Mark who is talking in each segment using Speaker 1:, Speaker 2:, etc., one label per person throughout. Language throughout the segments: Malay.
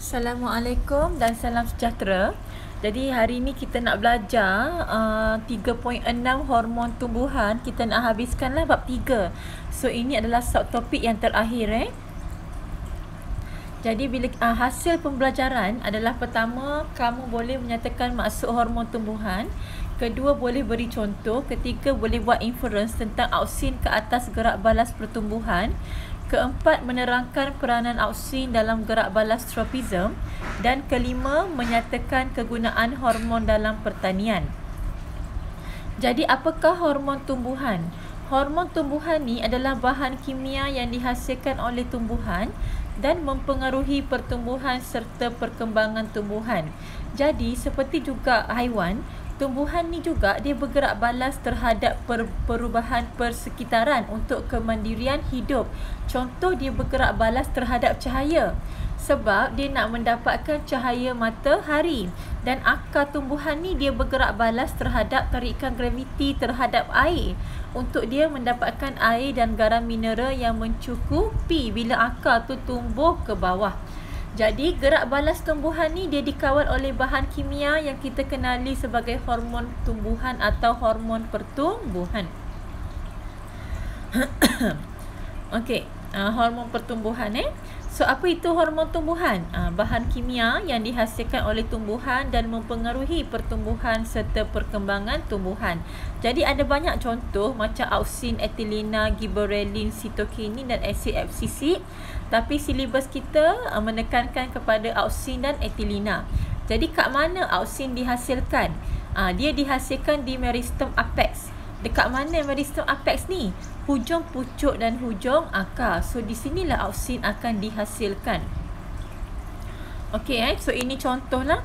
Speaker 1: Assalamualaikum dan salam sejahtera. Jadi hari ini kita nak belajar 3.6 hormon tumbuhan. Kita nak habiskanlah bab 3. So ini adalah subtopik yang terakhir Jadi bila hasil pembelajaran adalah pertama, kamu boleh menyatakan maksud hormon tumbuhan. Kedua, boleh beri contoh. Ketiga, boleh buat inference tentang auksin ke atas gerak balas pertumbuhan. Keempat, menerangkan peranan auksin dalam gerak balas tropism. Dan kelima, menyatakan kegunaan hormon dalam pertanian. Jadi apakah hormon tumbuhan? Hormon tumbuhan ni adalah bahan kimia yang dihasilkan oleh tumbuhan dan mempengaruhi pertumbuhan serta perkembangan tumbuhan. Jadi seperti juga haiwan, tumbuhan ni juga dia bergerak balas terhadap perubahan persekitaran untuk kemandirian hidup. Contoh, dia bergerak balas terhadap cahaya sebab dia nak mendapatkan cahaya matahari, dan akar tumbuhan ni dia bergerak balas terhadap tarikan graviti terhadap air untuk dia mendapatkan air dan garam mineral yang mencukupi bila akar tu tumbuh ke bawah. Jadi gerak balas tumbuhan ni dia dikawal oleh bahan kimia yang kita kenali sebagai hormon tumbuhan atau hormon pertumbuhan. Okey, hormon pertumbuhan So apa itu hormon tumbuhan? Bahan kimia yang dihasilkan oleh tumbuhan dan mempengaruhi pertumbuhan serta perkembangan tumbuhan. Jadi ada banyak contoh macam auksin, etilena, gibberellin, sitokinin dan asid absisik. Tapi silibus kita menekankan kepada auksin dan etilena. Jadi kat mana auksin dihasilkan? Dia dihasilkan di meristem apex. Dekat mana meristem apex ni? Hujung pucuk dan hujung akar. So di sinilah auksin akan dihasilkan. Okey, so ini contohlah.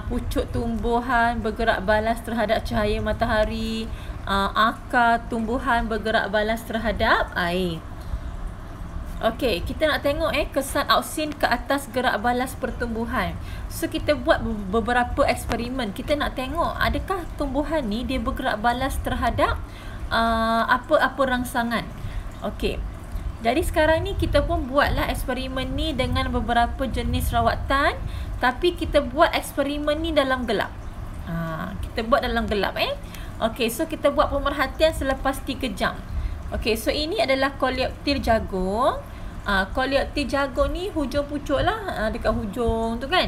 Speaker 1: Pucuk tumbuhan bergerak balas terhadap cahaya matahari. Akar tumbuhan bergerak balas terhadap air. Okey, kita nak tengok kesan auksin ke atas gerak balas pertumbuhan. So kita buat beberapa eksperimen. Kita nak tengok adakah tumbuhan ni dia bergerak balas terhadap apa-apa rangsangan. Okey. Jadi sekarang ni kita pun buatlah eksperimen ni dengan beberapa jenis rawatan, tapi kita buat eksperimen ni dalam gelap. Kita buat dalam gelap Okey, so kita buat pemerhatian selepas 3 jam. Okey, so ini adalah koleoptil jagung. Koleoptil jagung ni hujung pucuk lah, dekat hujung tu kan.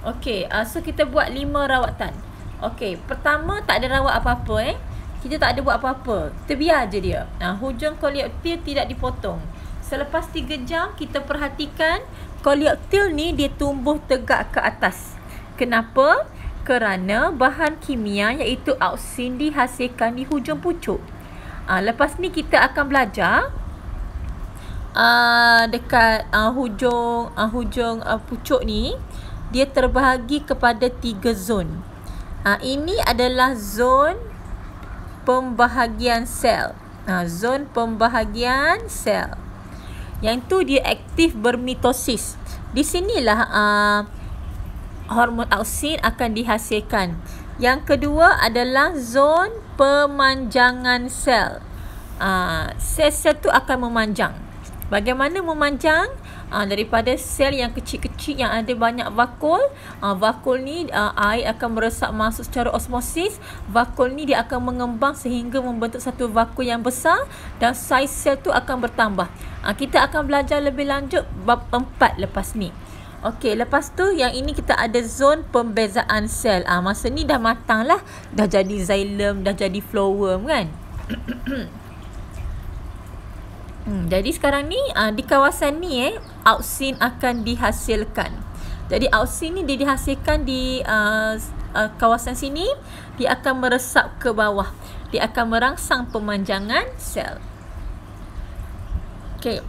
Speaker 1: Okey, so kita buat 5 rawatan. Okey, pertama tak ada rawat apa-apa Kita tak ada buat apa-apa. Kita biar je dia. Hujung koleoptil tidak dipotong. Selepas 3 jam kita perhatikan koleoptil ni dia tumbuh tegak ke atas. Kenapa? Kerana bahan kimia iaitu auksin dihasilkan di hujung pucuk. Lepas ni kita akan belajar dekat hujung pucuk ni dia terbahagi kepada 3 zon. Ini adalah zon pembahagian sel. Zon pembahagian sel. Yang tu dia aktif bermitosis. Di sinilah hormon auksin akan dihasilkan. Yang kedua adalah zon pemanjangan sel. Sel-sel tu akan memanjang. Bagaimana memanjang? Daripada sel yang kecil-kecil yang ada banyak vakul. Vakul ni air akan meresap masuk secara osmosis. Vakul ni dia akan mengembang sehingga membentuk satu vakul yang besar dan saiz sel tu akan bertambah. Kita akan belajar lebih lanjut bab 4 lepas ni. Okey, lepas tu yang ini kita ada zon pembezaan sel. Masa ni dah matang lah. Dah jadi xylem, dah jadi flowworm kan. Jadi sekarang ni di kawasan ni auksin akan dihasilkan. Jadi auksin ni dia dihasilkan di kawasan sini. Dia akan meresap ke bawah. Dia akan merangsang pemanjangan sel. Okey.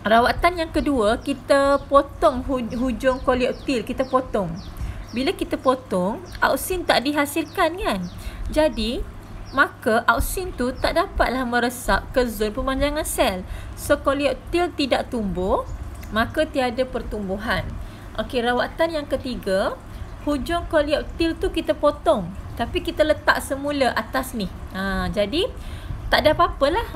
Speaker 1: Rawatan yang kedua, kita potong hujung koleoptil. Kita potong. Bila kita potong, auksin tak dihasilkan kan. Jadi maka auksin tu tak dapatlah meresap ke zon pemanjangan sel. So koleoptil tidak tumbuh, maka tiada pertumbuhan. Okey, rawatan yang ketiga, hujung koleoptil tu kita potong, tapi kita letak semula atas ni. Jadi tak ada apa-apalah.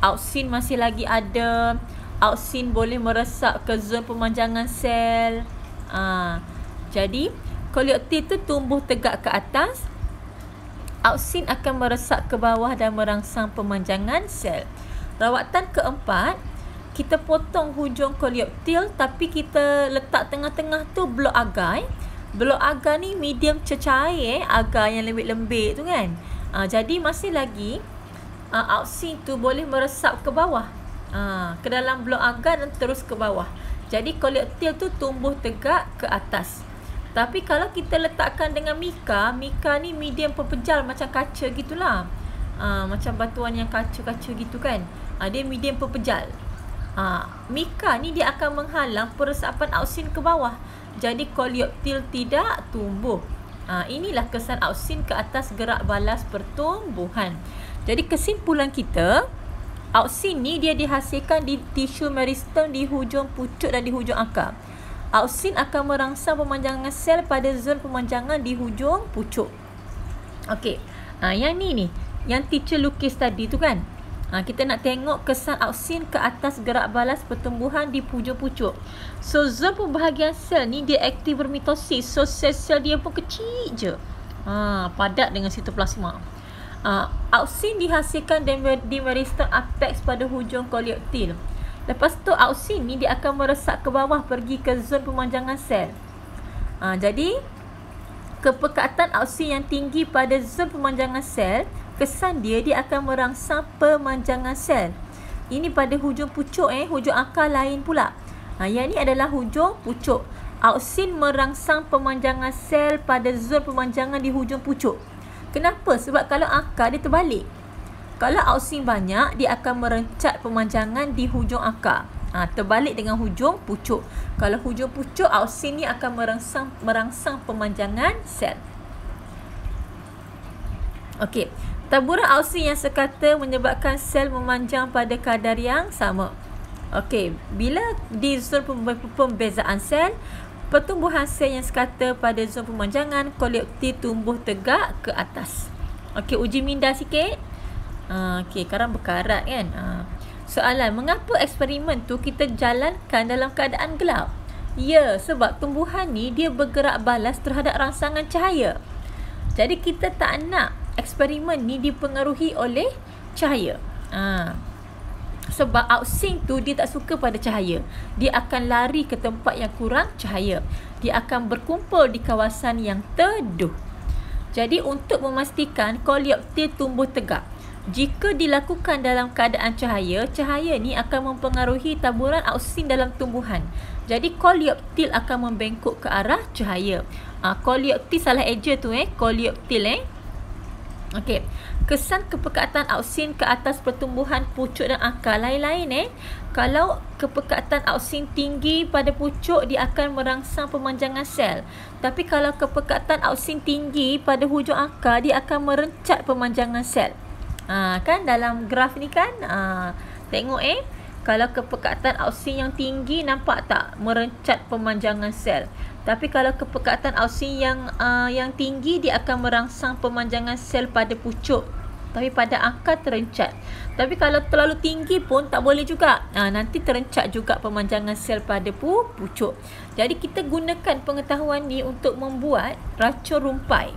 Speaker 1: Auksin masih lagi ada. Auksin boleh meresap ke zon pemanjangan sel. Jadi koleoptil tu tumbuh tegak ke atas, auksin akan meresap ke bawah dan merangsang pemanjangan sel. Rawatan keempat, kita potong hujung koleoptil tapi kita letak tengah-tengah tu blok agar. Blok agar ni medium cecair, agar yang lembik-lembik tu kan. Jadi masih lagi auksin tu boleh meresap ke bawah, ke dalam blok agar dan terus ke bawah. Jadi koleoptil tu tumbuh tegak ke atas. Tapi kalau kita letakkan dengan mika ni medium pepejal macam kaca gitulah. Macam batuan yang kaca-kaca gitu kan. Dia medium pepejal. Mika ni dia akan menghalang peresapan auksin ke bawah. Jadi koleoptil tidak tumbuh. Inilah kesan auksin ke atas gerak balas pertumbuhan. Jadi kesimpulan kita, auksin ni dia dihasilkan di tisu meristem di hujung pucuk dan di hujung akar. Auksin akan merangsang pemanjangan sel pada zon pemanjangan di hujung pucuk. Okey. Yang ni yang teacher lukis tadi tu kan. Kita nak tengok kesan auksin ke atas gerak balas pertumbuhan di hujung pucuk. So zon pembahagian sel ni dia aktif bermitosis. So sel-sel dia pun kecil je. Padat dengan sitoplasma. Auksin dihasilkan di meristem apex pada hujung koleoptil. Lepas tu auksin ni dia akan meresap ke bawah pergi ke zon pemanjangan sel. Jadi kepekatan auksin yang tinggi pada zon pemanjangan sel, kesan dia akan merangsang pemanjangan sel. Ini pada hujung pucuk hujung akar lain pula. Yang ni adalah hujung pucuk. Auksin merangsang pemanjangan sel pada zon pemanjangan di hujung pucuk. Kenapa? Sebab kalau akar dia terbalik. Kalau auksin banyak, dia akan merencat pemanjangan di hujung akar. Terbalik dengan hujung pucuk. Kalau hujung pucuk, auksin ni akan merangsang pemanjangan sel. Okey. Taburan auksin yang sekata menyebabkan sel memanjang pada kadar yang sama. Okey. Bila di zon pembezaan sel, pertumbuhan sel yang sekata pada zon pemanjangan, koleoptil tumbuh tegak ke atas. Okey, uji minda sikit. Okey, sekarang berkarat kan. Soalan, mengapa eksperimen tu kita jalankan dalam keadaan gelap? Ya, sebab tumbuhan ni dia bergerak balas terhadap rangsangan cahaya. Jadi kita tak nak eksperimen ni dipengaruhi oleh cahaya. Sebab auksin tu dia tak suka pada cahaya. Dia akan lari ke tempat yang kurang cahaya. Dia akan berkumpul di kawasan yang teduh. Jadi untuk memastikan koleoptil tumbuh tegak, jika dilakukan dalam keadaan cahaya, cahaya ni akan mempengaruhi taburan auksin dalam tumbuhan. Jadi koleoptil akan membengkok ke arah cahaya. Koleoptil salah eja tu koleoptil Okey. Kesan kepekatan auksin ke atas pertumbuhan pucuk dan akar lain-lain Kalau kepekatan auksin tinggi pada pucuk, dia akan merangsang pemanjangan sel. Tapi kalau kepekatan auksin tinggi pada hujung akar, dia akan merencat pemanjangan sel. Kan dalam graf ni kan, tengok kalau kepekatan auksin yang tinggi, nampak tak merencat pemanjangan sel. Tapi kalau kepekatan auksin yang tinggi, dia akan merangsang pemanjangan sel pada pucuk. Tapi pada akar terencat. Tapi kalau terlalu tinggi pun tak boleh juga. Nanti terencat juga pemanjangan sel pada pucuk. Jadi kita gunakan pengetahuan ni untuk membuat racun rumpai.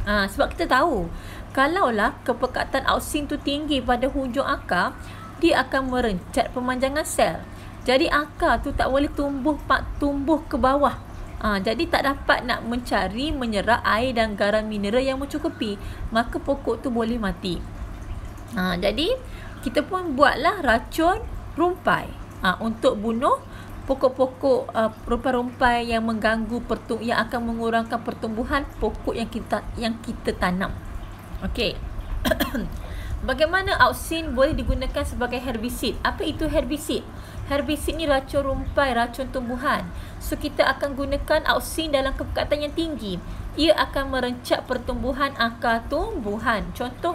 Speaker 1: Sebab kita tahu, kalaulah kepekatan auksin tu tinggi pada hujung akar, dia akan merencat pemanjangan sel. Jadi akar tu tak boleh tumbuh ke bawah. Jadi tak dapat nak menyerap air dan garam mineral yang mencukupi. Maka pokok tu boleh mati. Jadi kita pun buatlah racun rumpai untuk bunuh pokok-pokok rumpai-rumpai yang mengganggu yang akan mengurangkan pertumbuhan pokok yang kita tanam. Okey. Bagaimana auksin boleh digunakan sebagai herbisid? Apa itu herbisid? Herbisid ni racun rumpai, racun tumbuhan. So kita akan gunakan auksin dalam kepekatan yang tinggi. Ia akan merencat pertumbuhan akar tumbuhan. Contoh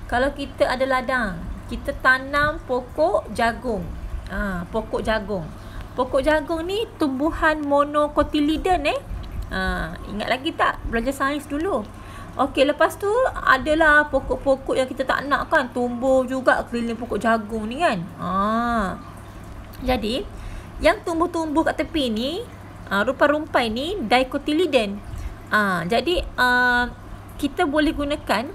Speaker 1: kalau kita ada ladang, kita tanam pokok jagung. Pokok jagung. Pokok jagung ni tumbuhan monocotyledon ingat lagi tak belajar sains dulu? Okey, lepas tu adalah pokok-pokok yang kita tak nak kan tumbuh juga keliling pokok jagung ni kan. Jadi yang tumbuh-tumbuh kat tepi ni Rupa rumpai ni dicotyledon. Jadi kita boleh gunakan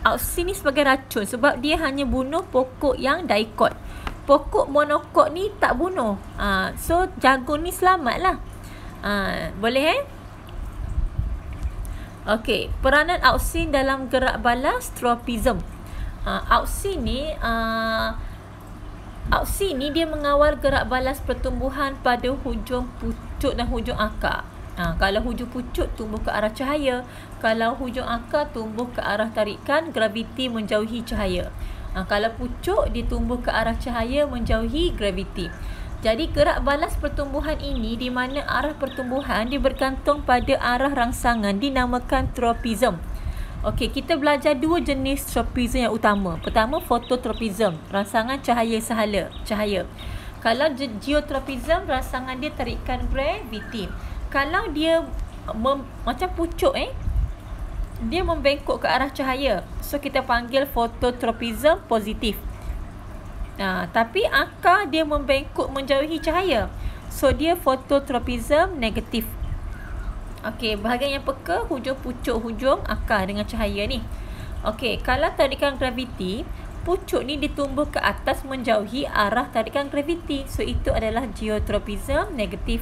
Speaker 1: auxin ni sebagai racun sebab dia hanya bunuh pokok yang dicot. Pokok monokot ni tak bunuh. So jagung ni selamat lah. Boleh Okey, peranan auxin dalam gerak balas tropism. Auxin ni dia mengawal gerak balas pertumbuhan pada hujung pucuk dan hujung akar. Kalau hujung pucuk tumbuh ke arah cahaya, kalau hujung akar tumbuh ke arah tarikan graviti menjauhi cahaya. Kalau pucuk dia tumbuh ke arah cahaya menjauhi graviti. Jadi gerak balas pertumbuhan ini di mana arah pertumbuhan dia bergantung pada arah rangsangan dinamakan tropism. Okey, kita belajar dua jenis tropism yang utama. Pertama, fototropism, rangsangan cahaya sahala, cahaya. Kalau geotropism, rangsangan dia tarikan graviti. Kalau dia macam pucuk dia membengkok ke arah cahaya, so kita panggil fototropism positif. Tapi akar dia membengkok menjauhi cahaya, so dia fototropism negatif. Okey, bahagian yang peka hujung pucuk hujung akar dengan cahaya ni. Okey, kalau tarikan graviti, pucuk ni ditumbuh ke atas menjauhi arah tarikan graviti, so itu adalah geotropism negatif.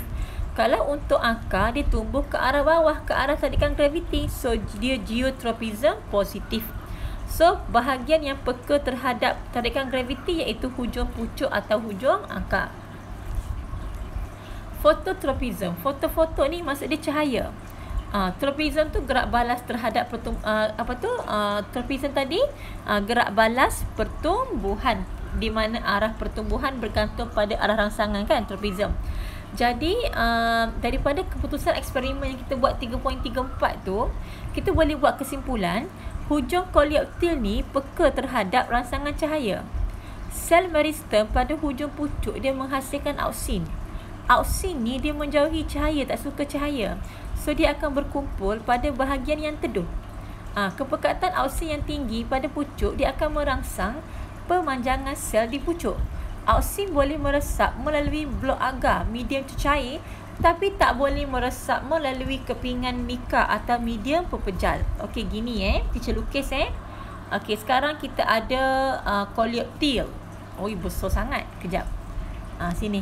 Speaker 1: Kalau untuk akar dia tumbuh ke arah bawah ke arah tarikan graviti, so dia geotropism positif. So bahagian yang peka terhadap tarikan graviti iaitu hujung pucuk atau hujung akar. Fototropism, foto ni maksud dia cahaya. Tropism tu gerak balas terhadap tropism tadi gerak balas pertumbuhan di mana arah pertumbuhan bergantung pada arah rangsangan kan, tropism. Jadi daripada keputusan eksperimen yang kita buat 3.34 tu, kita boleh buat kesimpulan hujung coleoptile ni peka terhadap rangsangan cahaya. Sel meristem pada hujung pucuk dia menghasilkan auxin. Auxin ni dia menjauhi cahaya, tak suka cahaya. So dia akan berkumpul pada bahagian yang teduh. Kepekatan auxin yang tinggi pada pucuk dia akan merangsang pemanjangan sel di pucuk. Auxin boleh meresap melalui blok agar medium cecair, tapi tak boleh meresap melalui kepingan mica atau medium pepejal. Okey, gini teacher lukis Okey, sekarang kita ada coleoptile. Besar sangat. Kejap. Sini.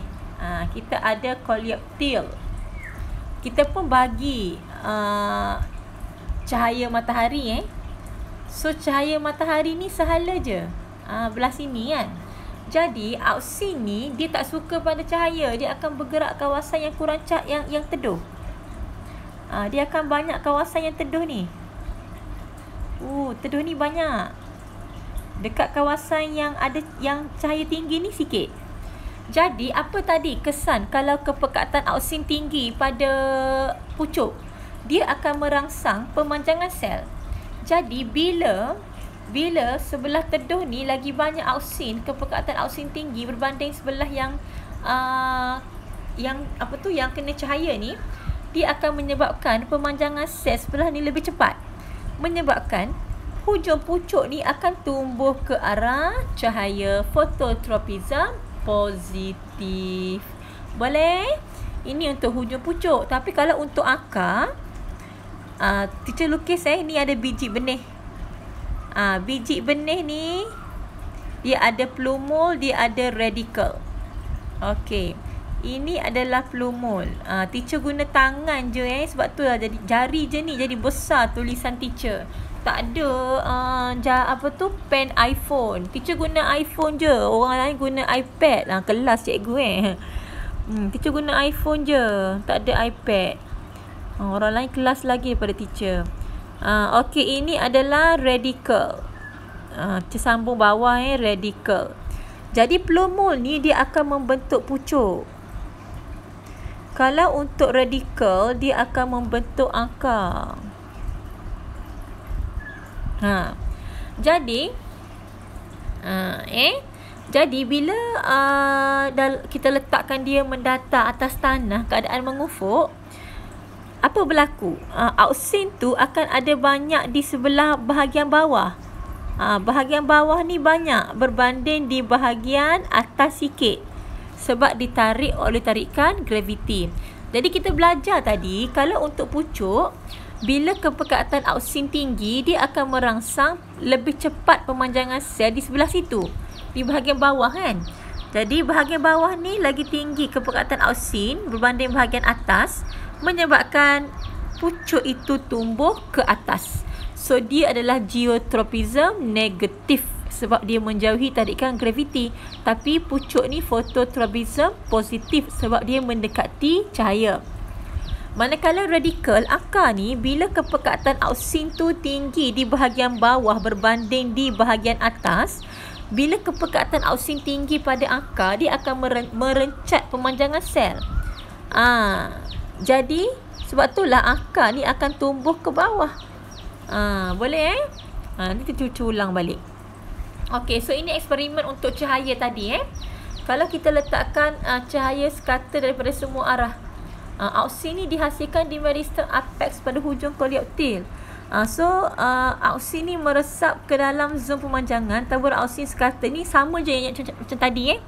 Speaker 1: Kita ada coleoptile. Kita pun bagi cahaya matahari So cahaya matahari ni sahala je. Belah sini kan. Jadi auxin ni dia tak suka pada cahaya, dia akan bergerak kawasan yang kurang yang teduh. Dia akan banyak kawasan yang teduh ni. Teduh ni banyak. Dekat kawasan yang ada yang cahaya tinggi ni sikit. Jadi apa tadi kesan kalau kepekatan auxin tinggi pada pucuk? Dia akan merangsang pemanjangan sel. Jadi bila sebelah teduh ni lagi banyak auxin, kepekatan auxin tinggi berbanding sebelah yang kena cahaya ni, dia akan menyebabkan pemanjangan sel sebelah ni lebih cepat, menyebabkan hujung pucuk ni akan tumbuh ke arah cahaya. Fototropism positif. Boleh? Ini untuk hujung pucuk. Tapi kalau untuk akar, teacher lukis ni ada biji benih. Biji benih ni dia ada plumule, dia ada radical. Okey. Ini adalah plumule. Teacher guna tangan je sebab tu lah jadi jari je ni jadi besar tulisan teacher. Tak ada pen iPhone. Teacher guna iPhone je. Orang lain guna iPad. Kelas cikgu teacher guna iPhone je. Tak ada iPad. Orang lain kelas lagi daripada teacher. Okey, ini adalah radical. Sambung bawah radical. Jadi plumule ni dia akan membentuk pucuk. Kalau untuk radical dia akan membentuk akar. Jadi jadi bila kita letakkan dia mendatar atas tanah keadaan mengufuk, apa berlaku? Auxin tu akan ada banyak di sebelah bahagian bawah. Bahagian bawah ni banyak berbanding di bahagian atas sikit sebab ditarik oleh tarikan graviti. Jadi kita belajar tadi, kalau untuk pucuk, bila kepekatan auksin tinggi, dia akan merangsang lebih cepat pemanjangan sel di sebelah situ, di bahagian bawah kan. Jadi bahagian bawah ni lagi tinggi kepekatan auksin berbanding bahagian atas, menyebabkan pucuk itu tumbuh ke atas. So dia adalah geotropism negatif sebab dia menjauhi tarikan graviti. Tapi pucuk ni fototropism positif sebab dia mendekati cahaya. Manakala radikal akar ni, bila kepekatan auksin tu tinggi di bahagian bawah berbanding di bahagian atas, bila kepekatan auksin tinggi pada akar, dia akan merencat pemanjangan sel. Jadi sebab itulah akar ni akan tumbuh ke bawah. Boleh Nanti kita cuci ulang balik. Okey, so ini eksperimen untuk cahaya tadi Kalau kita letakkan cahaya scatter daripada semua arah, auksin ni dihasilkan di meristem apex pada hujung koleoptil. Auksin ni meresap ke dalam zon pemanjangan. Tabur auksin scatter ni sama je macam tadi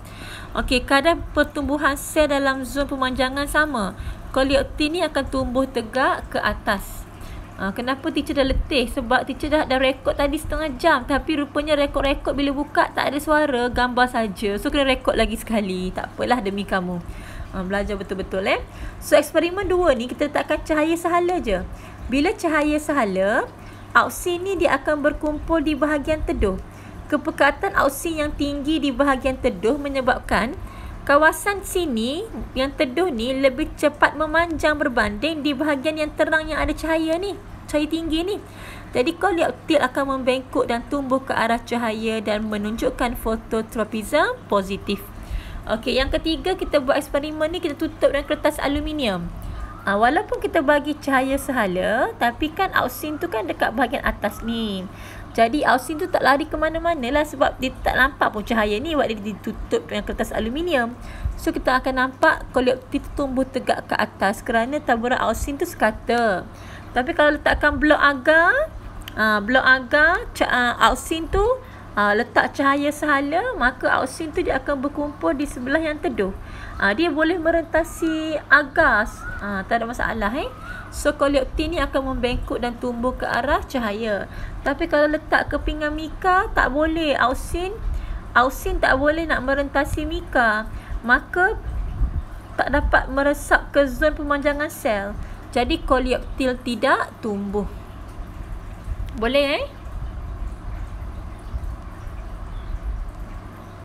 Speaker 1: Okey, kadar pertumbuhan sel dalam zon pemanjangan sama. Koleoptil ni akan tumbuh tegak ke atas. Kenapa teacher dah letih? Sebab teacher dah rekod tadi setengah jam, tapi rupanya rekod-rekod bila buka tak ada suara, gambar saja. So kena rekod lagi sekali. Tak apalah, demi kamu. Belajar betul-betul So eksperimen 2 ni kita letakkan cahaya sahala je. Bila cahaya sahala, auksin ni dia akan berkumpul di bahagian teduh. Kepekatan auksin yang tinggi di bahagian teduh menyebabkan kawasan sini yang teduh ni lebih cepat memanjang berbanding di bahagian yang terang yang ada cahaya ni, cahaya tinggi ni. Jadi koleoptil akan membengkok dan tumbuh ke arah cahaya dan menunjukkan fototropism positif. Okey, yang ketiga kita buat eksperimen ni, kita tutup dengan kertas aluminium. Walaupun kita bagi cahaya sahala, tapi kan auksin tu kan dekat bahagian atas ni. Jadi auksin tu tak lari ke mana-mana lah sebab dia tak nampak pun cahaya ni sebab dia ditutup dengan kertas aluminium. So kita akan nampak koleoptil tu tumbuh tegak ke atas kerana taburan auksin tu scatter. Tapi kalau letakkan blok agar, auksin tu letak cahaya sahala, maka auksin tu dia akan berkumpul di sebelah yang teduh. Dia boleh merentasi agar, tak ada masalah So koleoptil ni akan membengkok dan tumbuh ke arah cahaya. Tapi kalau letak ke pinggan mika, tak boleh. Auksin tak boleh nak merentasi mika, maka tak dapat meresap ke zon pemanjangan sel. Jadi koleoptil tidak tumbuh. Boleh